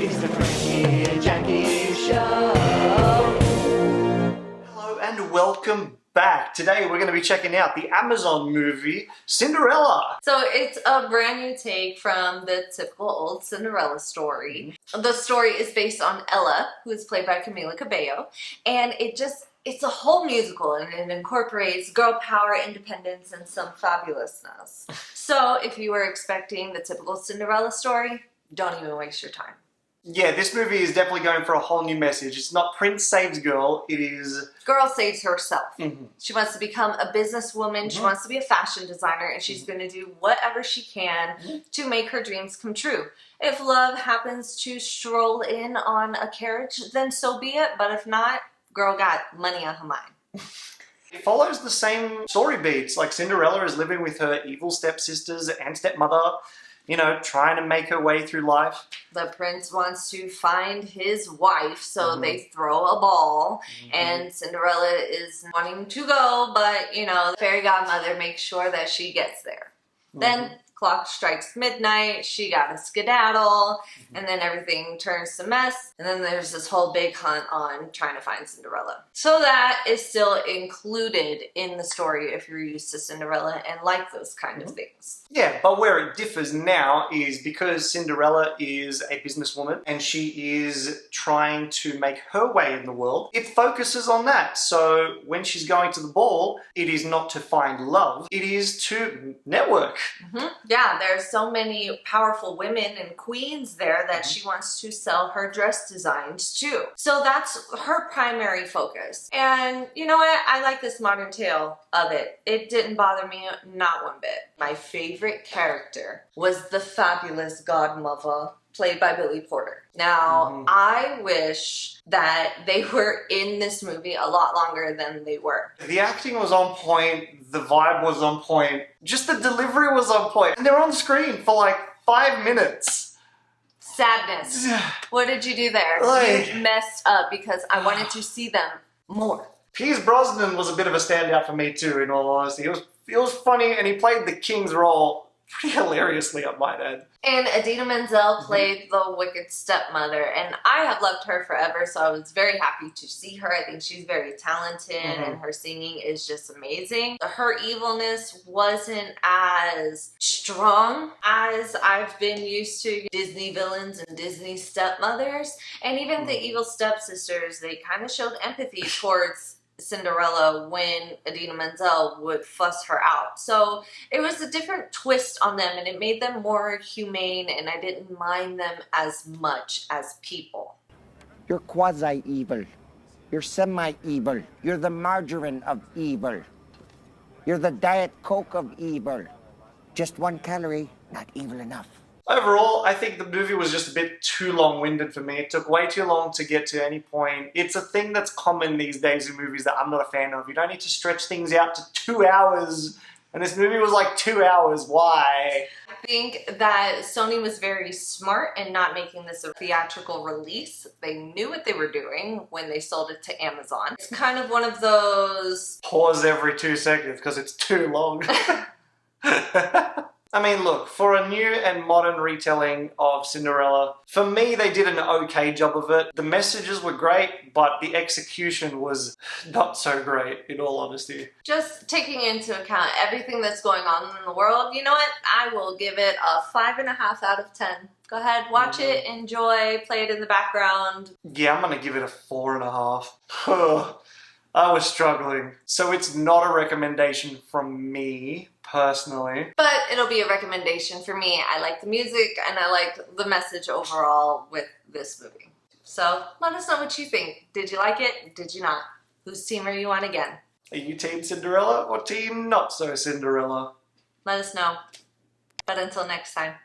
It's the Frankie and Jackie Show. Hello and welcome back. Today we're going to be checking out the Amazon movie Cinderella. So it's a brand new take from the typical old Cinderella story. The story is based on Ella, who is played by Camila Cabello, and it's a whole musical, and it incorporates girl power, independence, and some fabulousness. So if you were expecting the typical Cinderella story, don't even waste your time. Yeah, this movie is definitely going for a whole new message. It's not Prince saves girl, it is... Girl saves herself. Mm-hmm. She wants to become a businesswoman, she wants to be a fashion designer, and she's going to do whatever she can to make her dreams come true. If love happens to stroll in on a carriage, then so be it, but if not, girl got money on her mind. It follows the same story beats, like Cinderella is living with her evil stepsisters and stepmother, you know, trying to make her way through life. The prince wants to find his wife, so they throw a ball, and Cinderella is wanting to go, but, you know, the fairy godmother makes sure that she gets there. Then clock strikes midnight, she gotta skedaddle, and then everything turns to mess, and then there's this whole big hunt on trying to find Cinderella. So that is still included in the story if you're used to Cinderella and like those kind of things. Yeah, but where it differs now is because Cinderella is a businesswoman and she is trying to make her way in the world, it focuses on that. So when she's going to the ball, it is not to find love, it is to network. Yeah, there's so many powerful women and queens there that she wants to sell her dress designs to. So that's her primary focus. And you know what? I like this modern tale of it. It didn't bother me not one bit. My favorite character was the fabulous godmother, played by Billy Porter. Now, I wish that they were in this movie a lot longer than they were. The acting was on point, the vibe was on point, just the delivery was on point. And they're on screen for like 5 minutes. Sadness. What did you do there? You messed up because I wanted to see them more. Pierce Brosnan was a bit of a standout for me too, in all honesty. It was funny and he played the king's role pretty hilariously, I might add. And Idina Menzel played the wicked stepmother, and I have loved her forever, so I was very happy to see her. I think she's very talented, and her singing is just amazing. Her evilness wasn't as strong as I've been used to Disney villains and Disney stepmothers, and even the evil stepsisters, they kind of showed empathy towards Cinderella when Idina Menzel would fuss her out. So it was a different twist on them and it made them more humane, and I didn't mind them as much as people. You're quasi-evil. You're semi-evil. You're the margarine of evil. You're the Diet Coke of evil. Just 1 calorie, not evil enough. Overall, I think the movie was just a bit too long-winded for me. It took way too long to get to any point. It's a thing that's common these days in movies that I'm not a fan of. You don't need to stretch things out to 2 hours. And this movie was like 2 hours. Why? I think that Sony was very smart in not making this a theatrical release. They knew what they were doing when they sold it to Amazon. It's kind of one of those... Pause every 2 seconds because it's too long. I mean, look, for a new and modern retelling of Cinderella, for me, they did an okay job of it. The messages were great, but the execution was not so great, in all honesty. Just taking into account everything that's going on in the world, you know what? I will give it a 5.5 out of 10. Go ahead, watch it, enjoy, play it in the background. Yeah, I'm gonna give it a 4.5. I was struggling. So it's not a recommendation from me, personally. But it'll be a recommendation for me. I like the music and I like the message overall with this movie. So let us know what you think. Did you like it? Did you not? Whose team are you on again? Are you Team Cinderella or Team Not So Cinderella? Let us know. But until next time.